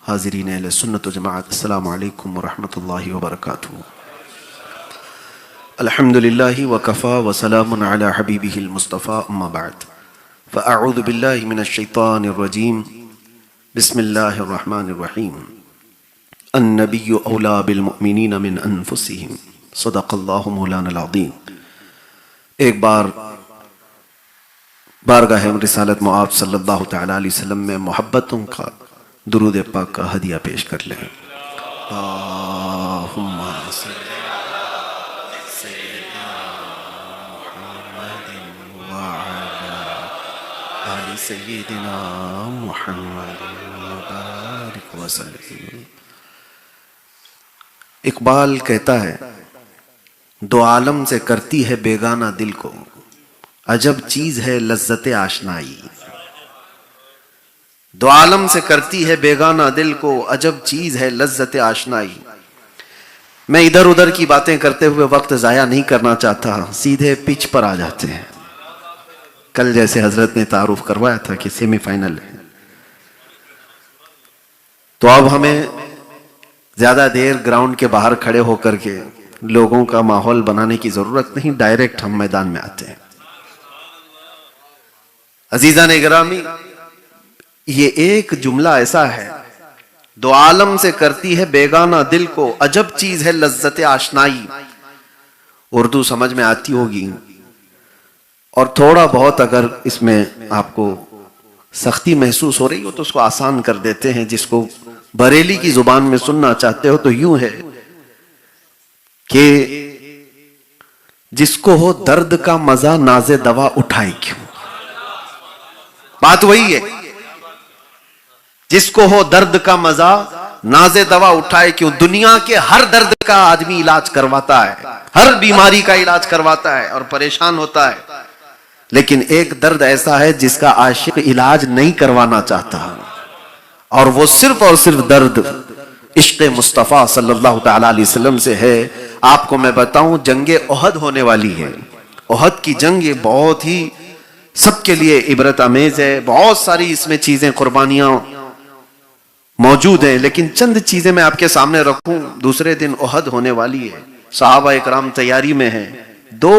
حاضرین اہل سنت و جماعت، السلام علیکم ورحمۃ اللہ وبرکاتہ۔ الحمدللہ وکفا وسلام علی حبیبہ المصطفیٰ، اما بعد فاعوذ باللہ من الشیطان الرجیم، بسم اللہ الرحمن الرحیم۔ النبی اولی بالمؤمنین من انفسہم، صدق اللہ مولانا العظیم۔ ایک بار بارگاہ رسالت مآب صلی اللہ تعالیٰ علیہ وسلم میں محبتوں کا درود پاک کا ہدیہ پیش کر لیں۔ اللہم صلی علی سیدنا محمد وعلی آل سیدنا محمد وبارک وسلم۔ اقبال کہتا ہے، دو عالم سے کرتی ہے بیگانہ دل کو، عجب چیز ہے لذت آشنائی۔ دو عالم سے کرتی ہے بیگانہ دل کو، عجب چیز ہے لذت آشنائی۔ میں ادھر ادھر کی باتیں کرتے ہوئے وقت ضائع نہیں کرنا چاہتا، سیدھے پچ پر آ جاتے ہیں۔ کل جیسے حضرت نے تعارف کروایا تھا کہ سیمی فائنل ہے، تو اب ہمیں زیادہ دیر گراؤنڈ کے باہر کھڑے ہو کر کے لوگوں کا ماحول بنانے کی ضرورت نہیں، ڈائریکٹ ہم میدان میں آتے ہیں۔ عزیزان گرامی، یہ ایک جملہ ایسا ہے، دو عالم سے کرتی ہے بیگانہ دل کو، عجب چیز ہے لذت آشنائی۔ اردو سمجھ میں آتی ہوگی، اور تھوڑا بہت اگر اس میں آپ کو سختی محسوس ہو رہی ہو تو اس کو آسان کر دیتے ہیں۔ جس کو بریلی کی زبان میں سننا چاہتے ہو تو یوں ہے کہ جس کو ہو درد کا مزہ ناز دوا اٹھائے کیوں۔ بات وہی ہے، جس کو ہو درد کا مزہ ناز دوا اٹھائے کیوں۔ دنیا کے ہر درد کا آدمی علاج کرواتا ہے، ہر بیماری کا علاج کرواتا ہے اور پریشان ہوتا ہے، لیکن ایک درد ایسا ہے جس کا عاشق علاج نہیں کروانا چاہتا، اور وہ صرف اور صرف درد عشق مصطفیٰ صلی اللہ تعالیٰ علیہ وسلم سے ہے۔ آپ کو میں بتاؤں، جنگ احد ہونے والی ہے۔ احد کی جنگ یہ بہت ہی سب کے لیے عبرت آمیز ہے، بہت ساری اس میں چیزیں، قربانیاں موجود ہیں، لیکن چند چیزیں میں آپ کے سامنے رکھوں۔ دوسرے دن احد ہونے والی ہے، صحابہ اکرام تیاری میں ہیں۔ دو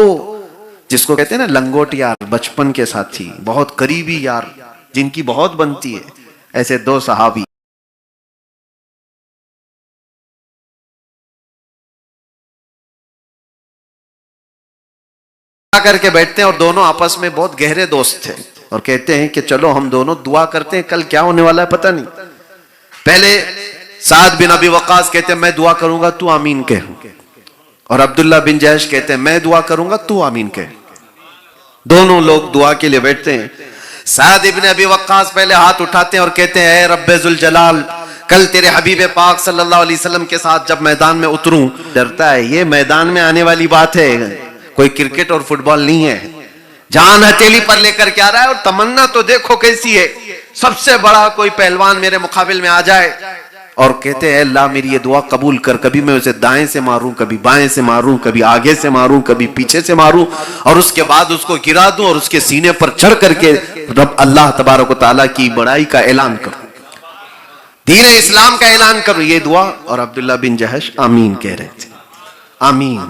جس کو کہتے ہیں نا لنگوٹ یار، بچپن کے ساتھی، بہت قریبی یار، جن کی بہت بنتی ہے، ایسے دو صحابی کر کے بیٹھتے ہیں، اور دونوں آپس میں بہت گہرے دوست تھے، اور کہتے ہیں کہ چلو ہم دونوں دعا کرتے ہیں، کل کیا ہونے والا ہے پتہ نہیں۔ پہلے سعد بن ابی وقاص کہتے ہیں میں دعا کروں گا تو آمین کہہ، اور عبداللہ بن جحش کہتے ہیں میں دعا کروں گا تو آمین کہہ۔ دونوں لوگ دعا کے لیے بیٹھتے ہیں۔ سعد بن ابی وقاص پہلے ہاتھ اٹھاتے ہیں اور کہتے ہیں اے رب ذوالجلال، کل تیرے حبیب پاک صلی اللہ علیہ وسلم کے ساتھ جب میدان میں اتروں، ڈرتا ہے یہ میدان میں آنے والی بات ہے، کوئی کرکٹ اور فٹ بال نہیں ہے، جان ہتھیلی پر لے کر کے آ رہا ہے، اور تمنا تو دیکھو کیسی ہے، سب سے بڑا کوئی پہلوان میرے مقابل میں آ جائے۔ اور کہتے ہیں اللہ میری یہ دعا قبول کر، کبھی میں اسے دائیں سے ماروں، کبھی بائیں سے ماروں، کبھی آگے سے ماروں، کبھی پیچھے سے ماروں، اور اس کے بعد اس کو گرا دوں اور اس کے سینے پر چڑھ کر کے رب اللہ تبارک و تعالیٰ کی بڑائی کا اعلان کروں، دین اسلام کا اعلان کروں۔ یہ دعا، اور عبداللہ بن جحش آمین کہہ رہے تھے۔ آمین،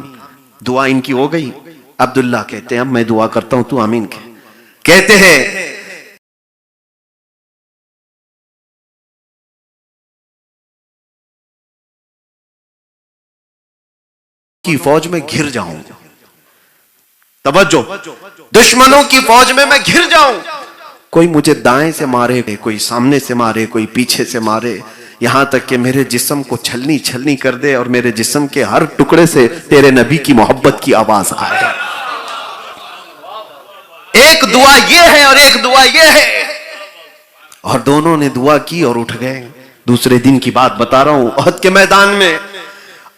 دعا ان کی ہو گئی۔ عبداللہ کہتے ہیں اب میں دعا کرتا ہوں تو آمین کہہ۔ کہتے ہیں کی فوج میں گھر جاؤں، توجہ، دشمنوں کی فوج میں گھر جاؤں، کوئی مجھے دائیں سے مارے، کوئی سامنے سے مارے، کوئی پیچھے سے مارے، یہاں تک کہ میرے جسم کو چھلنی چھلنی کر دے، اور میرے جسم کے ہر ٹکڑے سے تیرے نبی کی محبت کی آواز آئے۔ ایک دعا یہ ہے اور ایک دعا یہ ہے، اور دونوں نے دعا کی اور اٹھ گئے۔ دوسرے دن کی بات بتا رہا ہوں، احد کے میدان میں،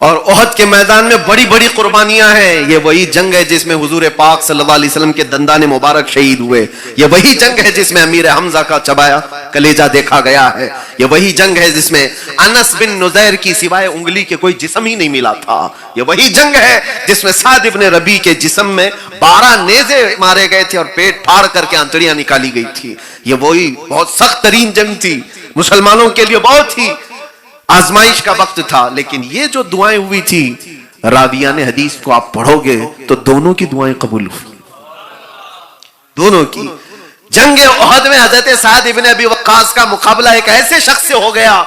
اور احد کے میدان میں بڑی بڑی قربانیاں ہیں۔ یہ وہی جنگ ہے جس میں حضور پاک صلی اللہ علیہ وسلم کے دندان مبارک شہید ہوئے، یہ وہی جنگ ہے جس میں امیر حمزہ کا چبایا کلیجہ دیکھا گیا ہے، یہ وہی جنگ ہے جس میں انس بن نذیر کی سوائے انگلی کے کوئی جسم ہی نہیں ملا تھا، یہ وہی جنگ ہے جس میں سعد بن ربیع کے جسم میں 12 نیزے مارے گئے تھے اور پیٹ پھاڑ کر کے آنتڑیاں نکالی گئی تھی۔ یہ وہی بہت سخت ترین جنگ تھی، مسلمانوں کے لیے بہت ہی آزمائش کا وقت تھا، لیکن یہ جو دعائیں ہوئی تھی راویان حدیث کو آپ پڑھو گے تو دونوں کی دعائیں قبول ہوئی، دونوں کی۔ جنگ احد میں حضرت سعد ابن ابی وقاص کا مقابلہ ایک ایسے شخص سے ہو گیا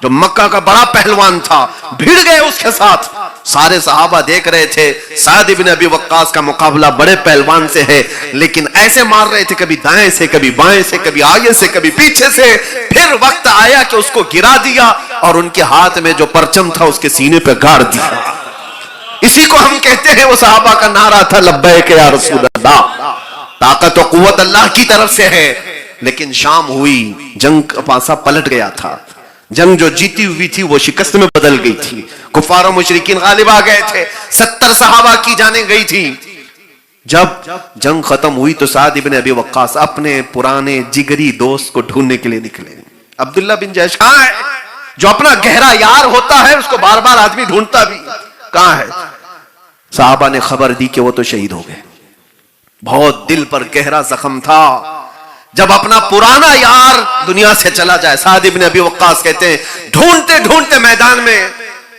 جو مکہ کا بڑا پہلوان تھا، بھیڑ گئے اس کے ساتھ، سارے صحابہ دیکھ رہے تھے سعد ابن ابی وقاص کا مقابلہ بڑے پہلوان سے ہے، لیکن ایسے مار رہے تھے کبھی دائیں سے کبھی بائیں سے کبھی آگے سے کبھی پیچھے سے۔ پھر وقت آیا کہ اس کو گرا دیا اور ان کے ہاتھ میں جو پرچم تھا اس کے سینے پہ گاڑ دیا۔ اسی کو ہم کہتے ہیں، وہ صحابہ کا نعرہ تھا لبیک یا رسول اللہ، طاقت و قوت اللہ کی طرف سے ہے۔ لیکن شام ہوئی، جنگ کا پاسا پلٹ گیا تھا، جنگ جو جیتی ہوئی تھی وہ شکست میں بدل گئی تھی، کفار و مشرکین غالب آ گئے تھے، 70 صحابہ کی جانیں گئی تھی۔ جب جنگ ختم ہوئی تو سعد ابن ابی وقاص اپنے پرانے جگری دوست کو ڈھونڈنے کے لیے نکلے۔ عبداللہ بن جحش کہاں ہے؟ جو اپنا گہرا یار ہوتا ہے اس کو بار بار آدمی ڈھونڈتا بھی، کہاں ہے؟ صحابہ نے خبر دی کہ وہ تو شہید ہو گئے۔ بہت دل پر گہرا زخم تھا جب اپنا پرانا یار دنیا سے چلا جائے۔ سعد ابن ابی وقاص کہتے ہیں ڈھونڈتے ڈھونڈتے میدان میں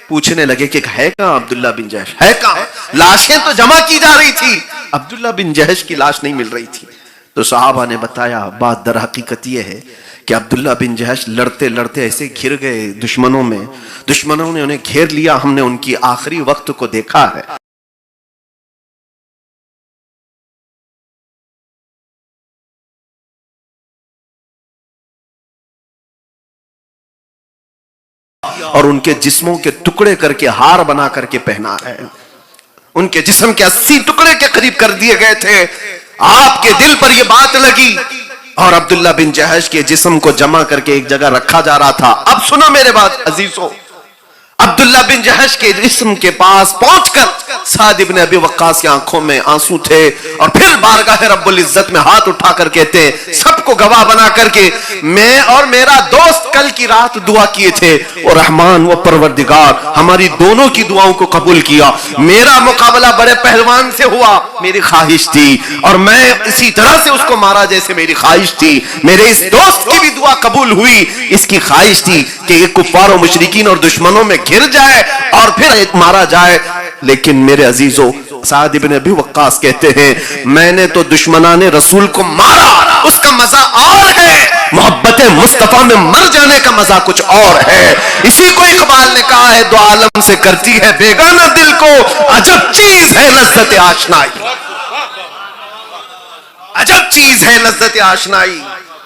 پوچھنے لگے کہ ہے کہاں عبداللہ بن جحش، ہے کہاں؟ لاشیں تو جمع کی جا رہی تھی، عبداللہ بن جحش کی لاش نہیں مل رہی تھی۔ تو صحابہ نے بتایا بات در حقیقت یہ ہے کہ عبداللہ بن جحش لڑتے لڑتے ایسے گھر گئے دشمنوں میں، دشمنوں نے انہیں گھیر لیا، ہم نے ان کی آخری وقت کو دیکھا ہے۔ اور ان کے جسموں کے ٹکڑے کر کے ہار بنا کر کے پہنا ہے، ان کے جسم کے 80 ٹکڑے کے قریب کر دیے گئے تھے۔ آپ کے دل پر یہ بات لگی اور عبداللہ بن جحش کے جسم کو جمع کر کے ایک جگہ رکھا جا رہا تھا۔ اب سنو میرے بات عزیزو، عبداللہ بن جحش کے جسم کے پاس پہنچ کر سعد ابن ابی وقاص کی آنکھوں میں آنسو تھے، اور پھر بارگاہ رب العزت میں ہاتھ اٹھا کر کہتے ہیں سب کو گواہ بنا کر کے، میں اور میرا دوست کل کی رات دعا کیے تھے اور رحمان و پروردگار ہماری دونوں کی دعاؤں کو قبول کیا۔ میرا مقابلہ بڑے پہلوان سے ہوا، میری خواہش تھی، اور میں اسی طرح سے اس کو مارا جیسے میری خواہش تھی۔ میرے اس دوست کی بھی دعا قبول ہوئی، اس کی خواہش تھی کہ یہ کفار و مشرکین اور دشمنوں میں گر جائے اور پھر مارا جائے۔ لیکن میرے عزیزو، سعد ابن ابی وقاص کہتے ہیں میں نے تو دشمنان رسول کو مارا، اس کا مزہ اور ہے، محبت مصطفیٰ میں مر جانے کا مزہ کچھ اور ہے۔ اسی کو اقبال نے کہا ہے دو عالم سے کرتی ہے بیگانہ دل کو، عجب چیز ہے لذت آشنائی، عجب چیز ہے لذت آشنائی۔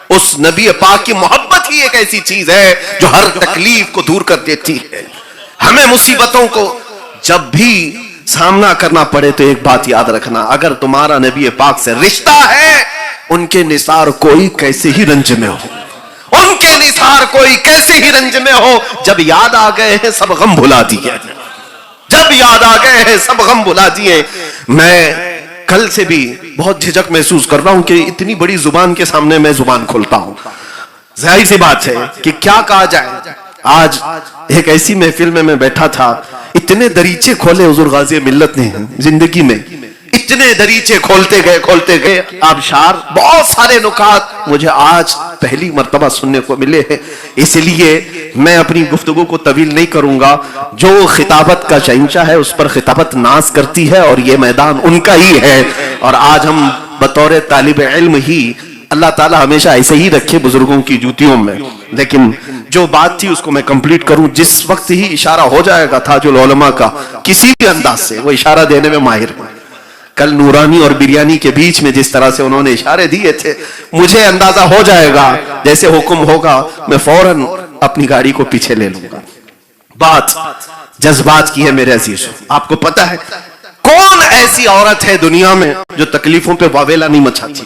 اس نبی پاک کی محبت ہی ایک ایسی چیز ہے جو ہر تکلیف کو دور کر دیتی ہے۔ ہمیں مصیبتوں کو جب بھی سامنا کرنا پڑے تو ایک بات یاد رکھنا، اگر تمہارا نبی پاک سے رشتہ ہے، ان کے نثار کوئی کیسے ہی رنج میں ہو، ان کے نثار کوئی کیسے ہی رنج میں ہو، جب یاد آ گئے ہیں سب غم بھلا دیے، جب یاد آ گئے ہیں سب غم بھلا دیے۔ میں کل سے بھی بہت جھجک محسوس کر رہا ہوں کہ اتنی بڑی زبان کے سامنے میں زبان کھولتا ہوں۔ ظاہر سی بات ہے کہ کیا کہا جائے۔ آج ایک ایسی محفل میں بیٹھا تھا، اتنے دریچے کھولے حضور غازی ملت نے زندگی میں، اتنے دریچے کھولتے گئے آبشار، بہت سارے نکات مجھے آج پہلی مرتبہ سننے کو ملے ہیں۔ اس لیے میں اپنی گفتگو کو طویل نہیں کروں گا۔ جو خطابت کا شہنشاہ ہے اس پر خطابت ناز کرتی ہے اور یہ میدان ان کا ہی ہے، اور آج ہم بطور طالب علم ہی، اللہ تعالیٰ ہمیشہ ایسے ہی رکھے بزرگوں کی جوتیوں میں، لیکن جو بات تھی اس کو میں کمپلیٹ کروں۔ جس وقت ہی اشارہ ہو جائے گا تاج العلماء کا کسی بھی انداز سے، وہ اشارہ دینے میں ماہر ہے۔ کل نورانی اور بریانی کے بیچ میں جس طرح سے انہوں نے اشارے دیے تھے، مجھے اندازہ ہو جائے گا جیسے حکم ہوگا میں فوراً اپنی گاڑی کو پیچھے لے لوں گا۔ بات جذبات کی ہے میرے عزیز، آپ کو پتا ہے کون ایسی عورت ہے دنیا میں جو تکلیفوں پہ واویلا نہیں مچاتی؟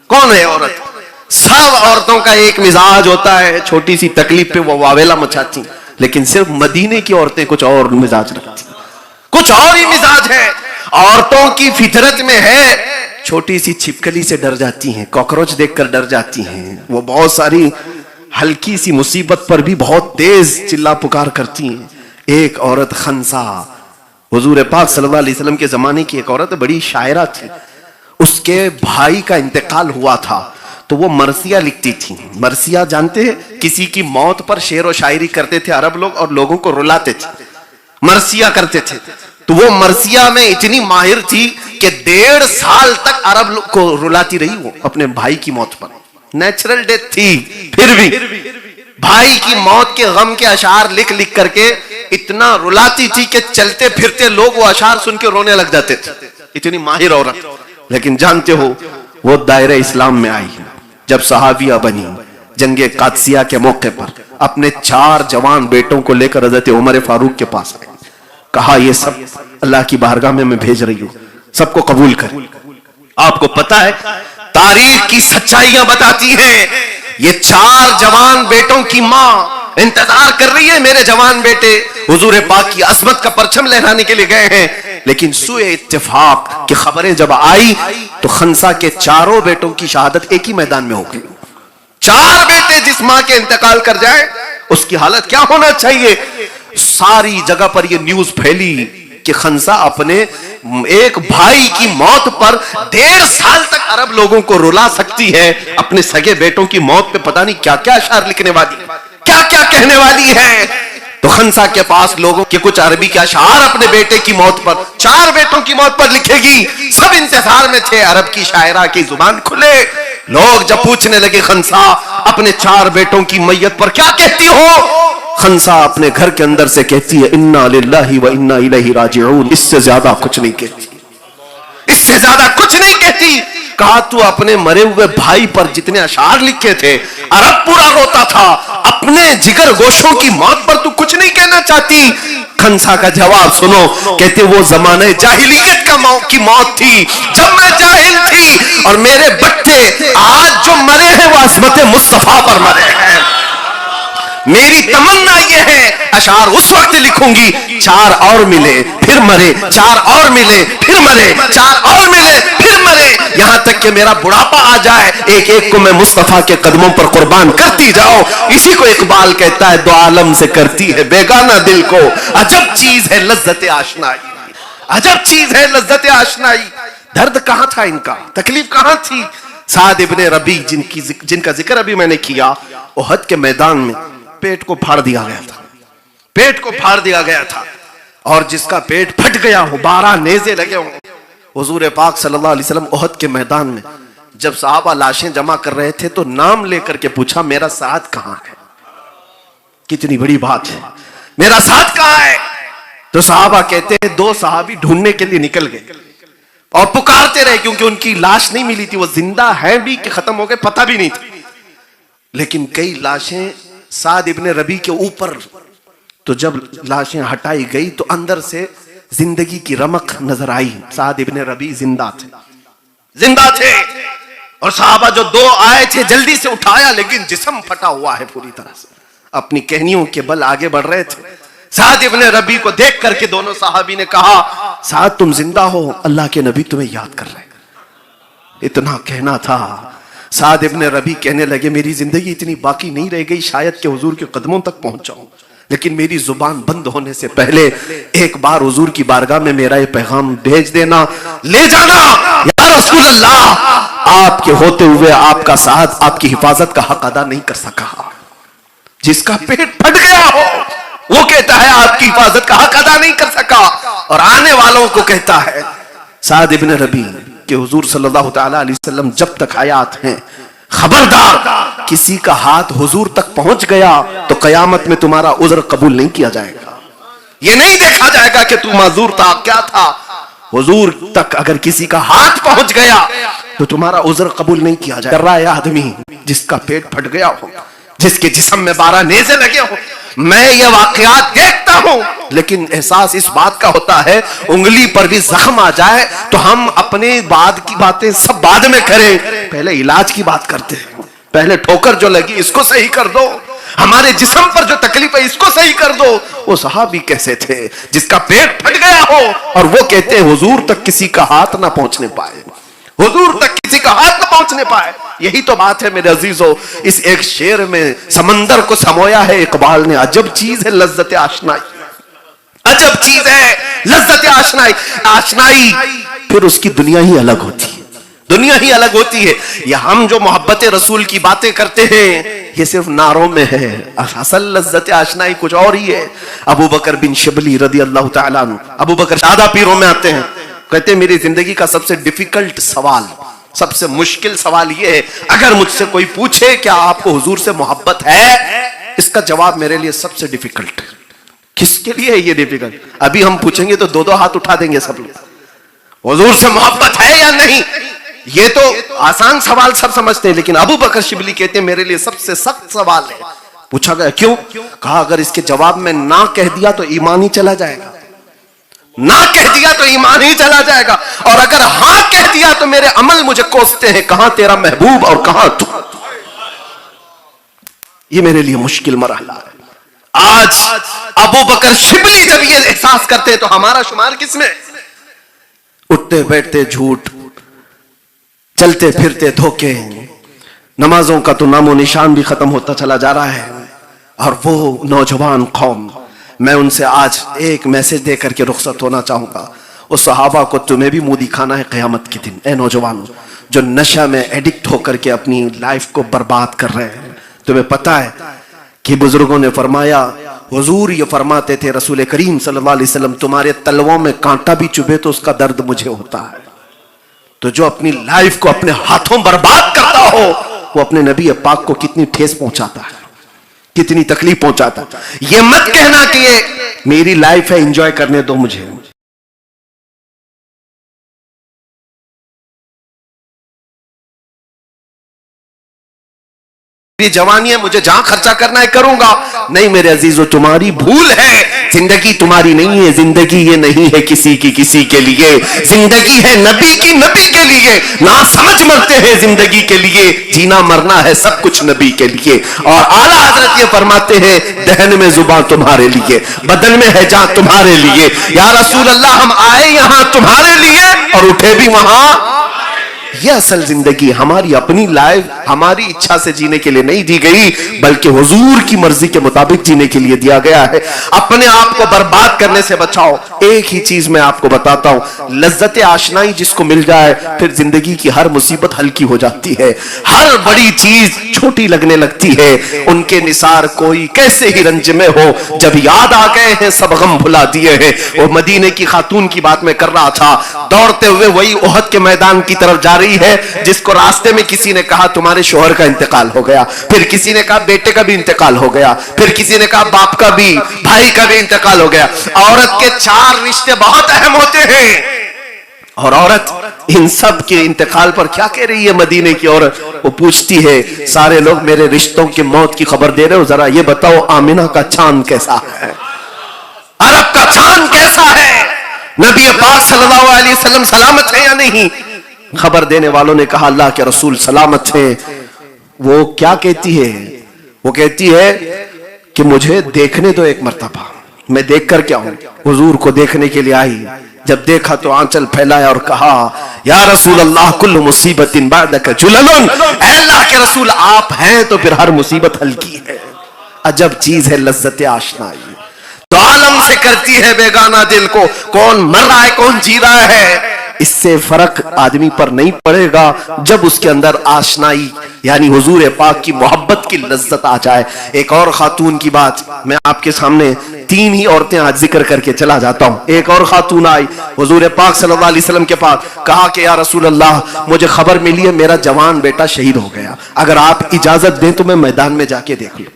کون ہے عورت؟ سب عورتوں کا ایک مزاج ہوتا ہے، چھوٹی سی تکلیف پہ وہ واویلا مچاتی، لیکن صرف مدینے کی عورتیں کچھ اور مزاج رکھتی، کچھ اور ہی مزاج ہے۔ عورتوں کی فطرت میں ہے، چھوٹی سی چھپکلی سے ڈر جاتی ہیں، کاکروچ دیکھ کر ڈر جاتی ہیں، وہ بہت ساری ہلکی سی مصیبت پر بھی بہت تیز چلا پکار کرتی ہیں۔ ایک عورت خنسا، حضور پاک صلی اللہ علیہ وسلم کے زمانے کی ایک عورت بڑی شاعرہ تھی، اس کے بھائی کا انتقال ہوا تھا تو وہ مرثیہ لکھتی تھی. مرثیہ جانتے ہیں؟ کسی کی موت پر شعر و شاعری کرتے تھے عرب لوگ اور لوگوں کو رلاتے تھے, مرثیہ کرتے تھے. تو وہ مرثیہ میں اتنی ماہر تھی کہ 1.5 سال تک عرب لوگ کو رلاتی رہی وہ اپنے بھائی کی موت پر. نیچرل ڈیتھ تھی, پھر بھی بھائی کی موت کے غم کے اشعار لکھ لکھ کر کے اتنا رلاتی تھی کہ چلتے پھرتے لوگ وہ اشعار سن کے رونے لگ جاتے تھے. اتنی ماہر عورت. لیکن جانتے ہو وہ دائرہ اسلام میں آئی جب صحابیہ بنی, جنگ قادسیہ کے موقع پر اپنے 4 جوان بیٹوں کو لے کر حضرت عمر فاروق کے پاس آئے. کہا یہ سب اللہ کی بارگاہ میں بھیج رہی ہوں, سب کو قبول کر. آپ کو پتا ہے تاریخ کی سچائیاں بتاتی ہیں, یہ 4 جوان بیٹوں کی ماں انتظار کر رہی ہے, میرے جوان بیٹے حضور پاک کی عظمت کا پرچم لہرانے کے لیے گئے ہیں. لیکن سوء اتفاق کی خبریں جب آئی تو خنسا کے 4 بیٹوں کی شہادت ایک ہی میدان میں ہو گئی. 4 بیٹے جس ماں کے انتقال کر جائیں اس کی حالت کیا ہونا چاہیے. ساری جگہ پر یہ نیوز پھیلی کہ خنسا اپنے ایک بھائی کی موت پر 1.5 سال تک عرب لوگوں کو رلا سکتی ہے. اپنے سگے بیٹوں کی موت پہ پتہ نہیں کیا کیا اشعار لکھنے والی, کیا کیا کہنے والی ہے. تو خنسا کے پاس لوگوں کے کچھ عربی کے اشعار اپنے بیٹے کی موت پر, 4 بیٹوں کی موت پر لکھے گی. سب انتظار میں تھے عرب کی شاعرہ کی زبان کھلے. لوگ جب پوچھنے لگے خنسا اپنے 4 بیٹوں کی میت پر کیا کہتی ہو, خنسا اپنے گھر کے اندر سے کہتی ہے انا للہ و انا الیہ راجعون. اس سے زیادہ کچھ نہیں کہتی, اس سے زیادہ کچھ نہیں کہتی. کہا تو اپنے مرے ہوئے بھائی پر جتنے اشعار لکھے تھے عرب پورا روتا تھا, اپنے جگر گوشوں کی موت پر تو کچھ نہیں کہنا چاہتی. خنسا کا جواب سنو, کہتے وہ زمانہ جاہلیت کی موت تھی جب میں جاہل تھی, اور میرے بچے آج جو مرے ہیں وہ عظمت مصطفیٰ پر مرے ہیں. میری تمنا یہ ہے اشعار اس وقت لکھوں گی 4 اور ملے پھر مرے, 4 اور ملے پھر مرے, 4 اور ملے پھر مرے, یہاں تک کہ میرا بڑھاپا آ جائے, ایک ایک کو میں مصطفیٰ کے قدموں پر قربان کرتی جاؤں. اسی کو اقبال کہتا ہے دو عالم سے کرتی ہے بیگانہ دل کو, عجب چیز ہے لذت آشنائی, عجب چیز ہے لذت آشنائی. درد کہاں تھا ان کا, تکلیف کہاں تھی. سعد ابن ربیع جن کا ذکر ابھی میں نے کیا, احد کے میدان میں پیٹ کو پھاڑ دیا گیا تھا, پیٹ کو پھاڑ دیا گیا تھا, اور جس کا پیٹ پھٹ گیا ہو, 12 نیزے لگے ہوں. حضور پاک صلی اللہ علیہ وسلم احد کے میدان میں جب صحابہ لاشیں جمع کر رہے تھے تو نام لے کر کے پوچھا میرا سعد کہاں ہے. کتنی بڑی بات ہے, میرا سعد کہاں ہے. تو صحابہ کہتے ہیں 2 صحابی ڈھونڈنے کے لیے نکل گئے اور پکارتے رہے کیونکہ ان کی لاش نہیں ملی تھی, وہ زندہ ہیں بھی کہ ختم ہو گئے پتہ بھی نہیں تھی. لیکن کئی لاشیں سعد ابن ربیع کے اوپر, تو جب لاشیں ہٹائی گئی تو اندر سے زندگی کی رمق نظر آئی. سعد ابن ربیع زندہ تھے, زندہ تھے, اور صحابہ جو 2 آئے تھے جلدی سے اٹھایا, لیکن جسم پھٹا ہوا ہے پوری طرح سے, اپنی کہنیوں کے بل آگے بڑھ رہے تھے. سعد ابن ربیع کو دیکھ کر کے دونوں صحابی نے کہا سعد تم زندہ ہو, اللہ کے نبی تمہیں یاد کر رہے. اتنا کہنا تھا. سعد ابن ربیع کہنے لگے میری زندگی اتنی باقی نہیں رہ گئی شاید کہ حضور کے قدموں تک پہنچ جاؤں, لیکن میری زبان بند ہونے سے پہلے ایک بار حضور کی بارگاہ میں میرا یہ پیغام بھیج دینا, لے جانا. یا رسول اللہ, آپ کے ہوتے ہوئے آپ کا سعد آپ کی حفاظت کا حق ادا نہیں کر سکا. جس کا پیٹ پھٹ گیا ہو وہ کہتا ہے آپ کی حفاظت کا حق ادا نہیں کر سکا, اور آنے والوں کو کہتا ہے. سعد ابن ربیع کہ حضور صلی اللہ تعالی علیہ وسلم جب تک حیات ہیں خبردار کسی کا ہاتھ حضور تک پہنچ گیا تو قیامت میں تمہارا عذر قبول نہیں کیا جائے گا. یہ نہیں دیکھا جائے گا کہ تو معذور تھا کیا تھا, حضور تک اگر کسی کا ہاتھ پہنچ گیا تو تمہارا عذر قبول نہیں کیا جائے گا. رہا ہے آدمی جس کا پیٹ پھٹ گیا ہو, جس کے جسم میں 12 نیزے لگے ہو. میں یہ واقعات دیکھتا ہوں لیکن احساس اس بات کا ہوتا ہے انگلی پر بھی زخم آ جائے تو ہم اپنے بعد کی باتیں سب بعد میں کریں, پہلے علاج کی بات کرتے ہیں. پہلے ٹھوکر جو لگی اس کو صحیح کر دو, ہمارے جسم پر جو تکلیف ہے اس کو صحیح کر دو. وہ صحابی کیسے تھے جس کا پیٹ پھٹ گیا ہو اور وہ کہتے ہیں حضور تک کسی کا ہاتھ نہ پہنچنے پائے, حضور تک کسی کا ہاتھ نہ پہنچنے پائے. یہی تو بات ہے میرے عزیزو. اس ایک شعر میں سمندر کو سمویا ہے اقبال نے, عجب چیز ہے لذت آشنائی, عجب چیز ہے لذت آشنائی. آشنائی پھر اس کی دنیا ہی الگ ہوتی ہے, دنیا ہی الگ ہوتی ہے. یہ ہم جو محبت رسول کی باتیں کرتے ہیں یہ صرف نعروں میں ہے، اصل لذت آشنائی کچھ اور ہی ہے. ابو بکر بن شبلی رضی اللہ تعالیٰ عنہ، ابو بکر شادہ پیروں میں آتے ہیں، کہتے ہیں میری زندگی کا سب سے ڈیفیکلٹ سوال، سب سے مشکل سوال یہ ہے، اگر مجھ سے کوئی پوچھے کیا آپ کو حضور سے محبت ہے، اس کا جواب میرے لیے سب سے ڈیفیکلٹ. کس کے لیے ہے یہ ڈیفیکلٹ؟ ابھی ہم پوچھیں گے تو دو دو ہاتھ اٹھا دیں گے سب لوگ. حضور سے محبت ہے یا نہیں، یہ تو آسان سوال سب سمجھتے ہیں، لیکن ابو بکر شبلی کہتے ہیں میرے لیے سب سے سخت سوال ہے. پوچھا گیا کیوں؟ کہا اگر اس کے جواب میں نہ کہہ دیا تو ایمان ہی چلا جائے گا، نہ کہہ دیا تو ایمان ہی چلا جائے گا، اور اگر ہاں کہہ دیا تو میرے عمل مجھے کوستے ہیں، کہاں تیرا محبوب اور کہاں تو. یہ میرے لیے مشکل مرحلہ ہے. آج ابو بکر شبلی جب یہ احساس کرتے ہیں تو ہمارا شمار کس میں؟ اٹھتے بیٹھتے جھوٹ، چلتے پھرتے دھوکے، نمازوں کا تو نام و نشان بھی ختم ہوتا چلا جا رہا ہے. اور وہ نوجوان قوم، میں ان سے آج ایک میسج دے کر کے رخصت ہونا چاہوں گا. اس صحابہ کو تمہیں بھی منہ دکھانا ہے قیامت کے دن. اے نوجوانوں جو نشہ میں ایڈکٹ ہو کر کے اپنی لائف کو برباد کر رہے ہیں، تمہیں پتا ہے کہ بزرگوں نے فرمایا، حضور یہ فرماتے تھے رسول کریم صلی اللہ علیہ وسلم، تمہارے تلووں میں کانٹا بھی چبھے تو اس کا درد مجھے ہوتا ہے. تو جو اپنی لائف کو اپنے ہاتھوں برباد کرتا ہو وہ اپنے نبی پاک کو کتنی ٹھیس پہنچاتا ہے، کتنی تکلیف پہنچاتا ہے. یہ مت کہنا کہ یہ میری لائف ہے انجوائے کرنے دو مجھے. جوانی ہے، مجھے جہاں خرچہ کرنا ہے کروں گا. نہیں میرے عزیزو، تمہاری بھول ہے. زندگی تمہاری نہیں ہے، زندگی یہ نہیں ہے کسی کی کسی کے لیے، زندگی ہے نبی کی نبی کے لیے. نہ سمجھ مرتے ہیں زندگی کے لیے، جینا مرنا ہے سب کچھ نبی کے لیے. اور اعلیٰ حضرت یہ فرماتے ہیں دہن میں زبان تمہارے لیے، بدن میں ہے جان تمہارے لیے. یا رسول اللہ ہم آئے یہاں تمہارے لیے اور اٹھے بھی وہاں. یہ اصل زندگی ہماری اپنی لائف ہماری اچھا سے جینے کے لیے نہیں دی گئی، بلکہ حضور کی مرضی کے مطابق جینے کے لیے دیا گیا ہے. اپنے آپ کو برباد کرنے سے بچاؤ. ایک ہی چیز میں آپ کو بتاتا ہوں، لذت آشنائی جس کو مل جائے پھر زندگی کی ہر مصیبت ہلکی ہو جاتی ہے، ہر بڑی چیز چھوٹی لگنے لگتی ہے. ان کے نثار کوئی کیسے ہی رنج میں ہو، جب یاد آ گئے ہیں سب غم بھلا دیے ہیں. وہ مدینے کی خاتون کی بات میں کر رہا تھا، دوڑتے ہوئے وہی احد کے میدان کی طرف جا رہی ہے جس کو راستے میں کسی نے کہا تمہارے شوہر کا انتقال ہو گیا، پھر کسی نے کہا بیٹے کا بھی انتقال ہو گیا، پھر کسی نے کہا باپ کا بھی، بھائی کا بھی انتقال ہو گیا. عورت کے 4 رشتے بہت اہم ہوتے ہیں، اور عورت ان سب کے انتقال پر کیا کہہ رہی ہے؟ مدینے کی عورت وہ پوچھتی ہے سارے لوگ میرے رشتوں کی موت کی خبر دے رہے ہو، ذرا یہ بتاؤ آمنہ کا چاند کیسا ہے، عرب کا چاند کیسا ہے، نبی پاک صلی اللہ علیہ وسلم سلامت ہے یا نہیں؟ خبر دینے والوں نے کہا اللہ کے رسول سلامت ہیں. وہ کیا کہتی ہے؟ وہ کہتی ہے کہ مجھے دیکھنے دو ایک مرتبہ، میں دیکھ کر کیا ہوں. حضور کو دیکھنے کے لیے آئی، جب دیکھا تو آنچل پھیلایا اور کہا یا رسول اللہ کل مصیبت بعدک جلل. اے اللہ کے رسول آپ ہیں تو پھر ہر مصیبت ہلکی ہے. عجب چیز ہے لذت آشنائی، تو عالم سے کرتی ہے بیگانہ دل کو، کون مر رہا ہے کون جی رہا ہے اس سے فرق آدمی پر نہیں پڑے گا جب اس کے اندر آشنائی یعنی حضور پاک کی محبت کی لذت آ جائے. ایک اور خاتون کی بات میں آپ کے سامنے 3 ہی عورتیں آج ذکر کر کے چلا جاتا ہوں. ایک اور خاتون آئی حضور پاک صلی اللہ علیہ وسلم کے پاس، کہا کہ یا رسول اللہ مجھے خبر ملی ہے میرا جوان بیٹا شہید ہو گیا، اگر آپ اجازت دیں تو میں میدان میں جا کے دیکھ لوں،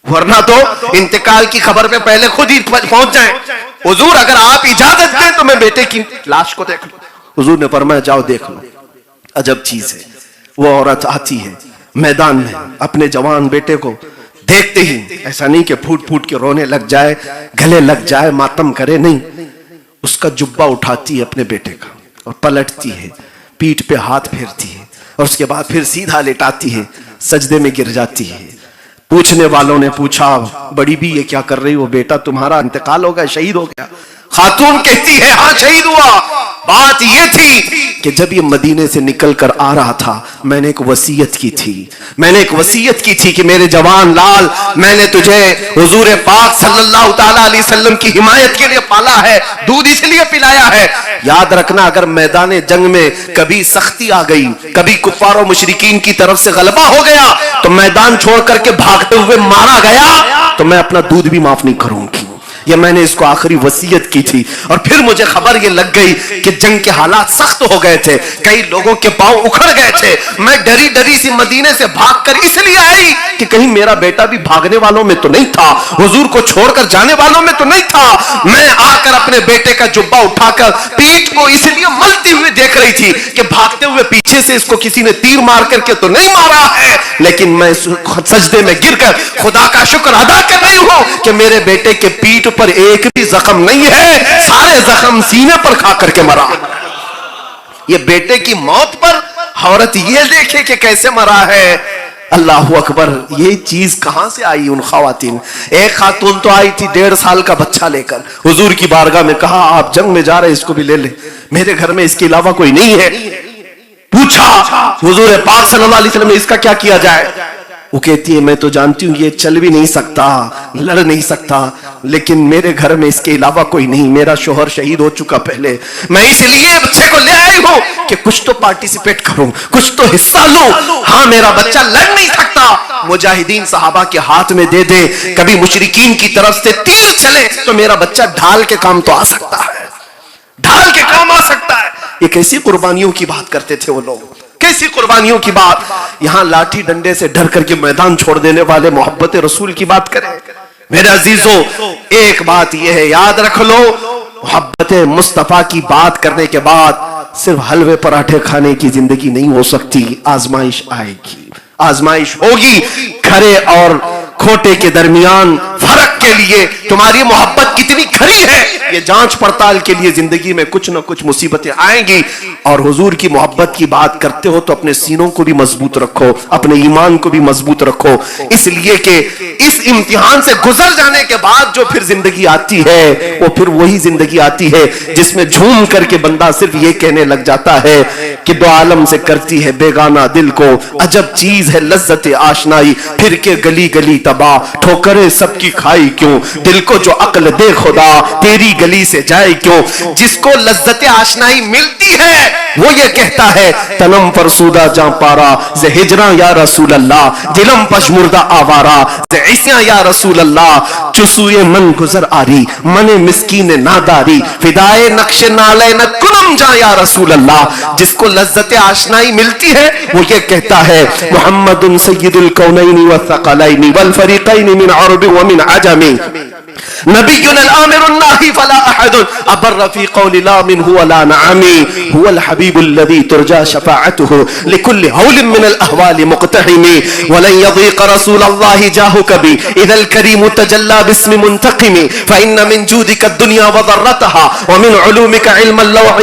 ورنہ تو انتقال کی خبر پہ پہلے خود ہی پہنچ جائیں. حضور اگر آپ اجازت دیں تو میں بیٹے کی لاش کو دیکھ لوں. حضور نے فرمایا جاؤ دیکھ لو. عجب چیز ہے، وہ عورت آتی ہے میدان میں اپنے جوان بیٹے کو دیکھتے ہی ایسا نہیں کہ پھوٹ پھوٹ کے رونے لگ جائے، گلے لگ جائے، ماتم کرے، نہیں، اس کا جبہ اٹھاتی ہے اپنے بیٹے کا اور پلٹتی ہے، پیٹھ پہ ہاتھ پھیرتی ہے اور اس کے بعد پھر سیدھا لٹاتی ہے، سجدے میں گر جاتی ہے. پوچھنے والوں نے پوچھا بڑی بھی یہ کیا کر رہی ہو؟ بیٹا تمہارا انتقال ہو گیا، شہید ہو گیا. خاتون کہتی ہے ہاں شہید ہوا. بات یہ تھی کہ جب یہ مدینے سے نکل کر آ رہا تھا میں نے ایک وصیت کی تھی کہ میرے جوان لال، میں نے تجھے حضور پاک صلی اللہ تعالی علیہ وسلم کی حمایت کے لیے پالا ہے، دودھ اس لیے پلایا ہے، یاد رکھنا اگر میدان جنگ میں کبھی سختی آ گئی، کبھی کفار و مشرکین کی طرف سے غلبہ ہو گیا تو میدان چھوڑ کر کے بھاگتے ہوئے مارا گیا تو میں اپنا دودھ بھی معاف نہیں کروں گی۔ یہ میں نے اس کو آخری وصیت کی تھی۔ اور پھر مجھے خبر یہ لگ گئی کہ جنگ کے حالات سخت ہو گئے تھے، کئی لوگوں کے پاؤں اکھڑ گئے تھے، میں ڈری ڈری سی مدینے سے بھاگ کر اس لیے آئی کہ کہیں میرا بیٹا بھی بھاگنے والوں میں تو نہیں تھا، حضور کو چھوڑ کر جانے والوں میں تو نہیں تھا۔ میں آ کر اپنے بیٹے کا جبہ اٹھا کر پیٹھ کو اس لیے ملتی ہوئی دیکھ رہی تھی کہ بھاگتے ہوئے پیچھے سے اس کو کسی نے تیر مار کر کے تو نہیں مارا ہے، لیکن میں سجدے میں گر کر خدا کا شکر ادا کر رہی ہوں کہ میرے بیٹے کے پیٹھ پر ایک بھی زخم نہیں ہے، سارے زخم سینے پر کھا کر کے مرا۔ یہ بیٹے کی موت پر عورت یہ دیکھے کہ کیسے مرا ہے۔ اللہ اکبر، یہ چیز کہاں سے آئی ان خواتین؟ ایک خاتون تو آئی تھی 1.5 سال کا بچہ لے کر حضور کی بارگاہ میں، کہا آپ جنگ میں جا رہے اس کو بھی لے لیں، میرے گھر میں اس کے علاوہ کوئی نہیں ہے۔ پوچھا حضور پاک صلی اللہ علیہ وسلم نے اس کا کیا کیا جائے؟ وہ کہتی ہے میں تو جانتی ہوں یہ چل بھی نہیں سکتا، لڑ نہیں سکتا، لیکن میرے گھر میں اس کے علاوہ کوئی نہیں، میرا شوہر شہید ہو چکا پہلے، میں اس لیے بچے کو لے آئی ہوں کہ کچھ تو پارٹیسپیٹ کروں، کچھ تو حصہ لوں۔ ہاں میرا بچہ لڑ نہیں سکتا، مجاہدین صحابہ کے ہاتھ میں دے دے، کبھی مشرکین کی طرف سے تیر چلے تو میرا بچہ ڈھال کے کام تو آ سکتا ہے، ڈھال کے کام آ سکتا ہے۔ یہ کیسی قربانیوں کی بات کرتے تھے وہ لوگ، کیسی قربانیوں کی بات۔ یہاں لاٹھی ڈنڈے سے ڈر کر کے میدان چھوڑ دینے والے محبت رسول کی بات کریں۔ میرے عزیزوں، ایک بات یہ ہے یاد رکھ لو، محبت مصطفیٰ کی بات کرنے کے بعد صرف حلوے پراٹھے کھانے کی زندگی نہیں ہو سکتی، آزمائش آئے گی، آزمائش ہوگی۔ کھرے اور کھوٹے کے درمیان فرق کے لیے تمہاری محبت کتنی کھری ہے یہ جانچ پڑتال کے لیے زندگی میں کچھ نہ کچھ مصیبتیں آئیں گی۔ اور حضور کی محبت کی بات کرتے ہو تو اپنے سینوں کو بھی مضبوط رکھو، اپنے ایمان کو بھی مضبوط رکھو، اس لیے کہ اس امتحان سے گزر جانے کے بعد جو پھر زندگی آتی ہے وہ پھر وہی زندگی آتی ہے جس میں جھوم کر کے بندہ صرف یہ کہنے لگ جاتا ہے کہ دو عالم سے کرتی ہے بیگانہ دل کو، عجب چیز ہے لذت آشنائی، پھر کے گلی گلی تباہ ٹھوکریں سب کی کھائی کیوں، دل کو جو عقل دے خدا تیری گلی سے جائے کیوں۔ جس کو لذت آشنائی ملتی ہے وہ یہ کہتا ہے تنم فرسودہ جاں پارا زِ ہجراں یا رسول اللہ، دلم پشمردہ آوارا زِ عیسیاں یا رسول اللہ، چسوئے من گزر آری من مسکین ناداری، فدائے نقش نالین کنم جاں یا رسول اللہ۔ جس کو لذت آشنائی ملتی ہے وہ یہ کہتا ہے محمد سید الکونین والثقلین والفریقین من عرب ومن عجم، نبینا الامر الناہی فلا احد ابر فی قول لا منہ ولا نعمی، هو الحبیب الذی ترجى شفاعته لكل هول من الاحوال مقتحم، ولن يضيق رسول الله جاهك بي اذا الكريم تجلى باسم منتقم، فان من جودك الدنيا وضرتها ومن علومك علم اللوح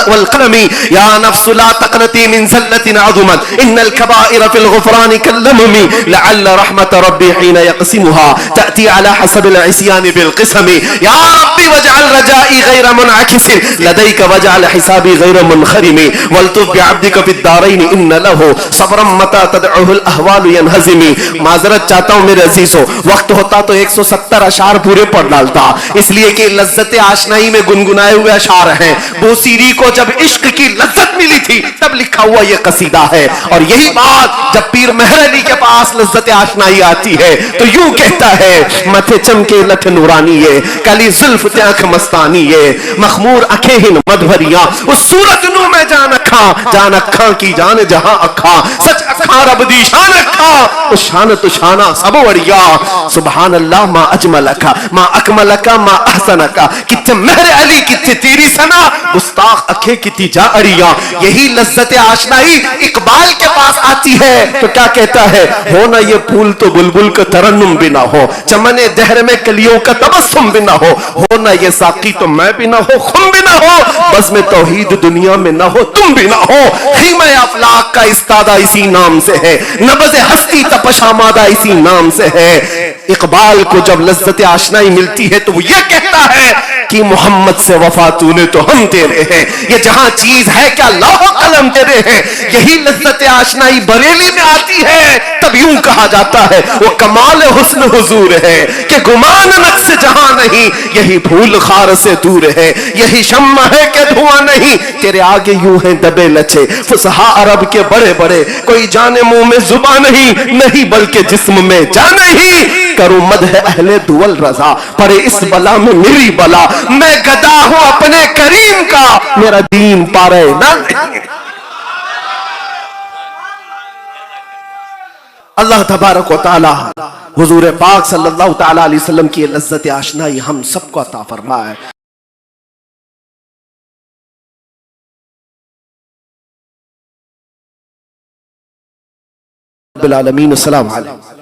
والقلم، يا نفس لا تقنطي من زلة عظمت ان الكبائر في الغفران كاللمم، لعل رحمة ربي حين يقسمها تأتي على حسب العصيان بالقسم، يا ربي واجعل رجائي غير منعكس لديك واجعل حسابي غير منخرم، والطف بعبدك في الدارين ان له صبرا متى تدعوه الاحوال ينهزم۔ معذرت چاہتا ہوں میرے عزیزو، وقت ہوتا تو 170 اشعار پورے پڑھ ڈالتا، اس لیے کہ لذت آشنائی میں گنگنائے ہوئے اشعار ہیں۔ بوسیری کو جب عشق کی لذت ملی تھی تب لکھا ہوا یہ قصیدہ ہے، اور یہی بات جب پیر مہر علی کے پاس لذت آشنائی آتی ہے تو یوں کہتا ہے متھے چمکے لٹھ نورانی ہے، کلی زلف تے آنکھ مستانی ہے، مخمور اکھیں ہن مدھوریاں، اس صورت نو میں جان اکھاں کی جان جہاں اکھاں، سچ اکھاں رب دی شان اکھاں، اس شان تو شانہ سب وڑیا، سبحان اللہ ما اجملکا ما اکملکا ما احسنکا، کتے مہر علی کتے تیری سنا، گستاخ اکھیں کتی جا اڑیاں۔ یہی لذت آشنائی اقبال کے پاس آتی ہے تو کیا کہتا ہے، ہونا یہ پھول تو بلبل کا ترنم بھی نہ ہو، چمن دہر میں کلیوں کا کا تبسم بھی نہ ہو نہ یہ ساقی تو میں بھی نہ ہو خم بھی نہ ہو بس میں توحید دنیا میں نہ ہو تم بھی نہ ہو خیمہ افلاق کا استادہ اسی نام سے ہے نبض ہستی تپش آمادہ اسی نام سے ہے اقبال کو جب لذت آشنائی ملتی ہے تو وہ یہ کہتا ہے کہ محمد سے وفا تو نے تو ہم تیرے ہیں یہ جہاں چیز ہے کیا لوح قلم تیرے ہیں یہی لذت آشنائی بریلی میں آتی ہے تب یوں کہا جاتا ہے وہ کمال حسن حضور ہے کہ گمان نقص جہاں نہیں یہی پھول خار سے دور ہے یہی شمع ہے کہ دھواں نہیں تیرے آگے یوں ہیں دبے لچے فصحا عرب کے بڑے بڑے کوئی جانے منہ میں زبان نہیں بلکہ جسم میں جانے ہی کرو مدح اہل دول رضا پڑے اس بلا میں میری بلا میں گدا ہوں اپنے کریم کا میرا دین پارے نہ اللہ تبارک و تعالی حضور پاک صلی اللہ تعالی علیہ وسلم کی لذت آشنائی ہم سب کو عطا فرمائے. رب العالمین. السلام علیکم.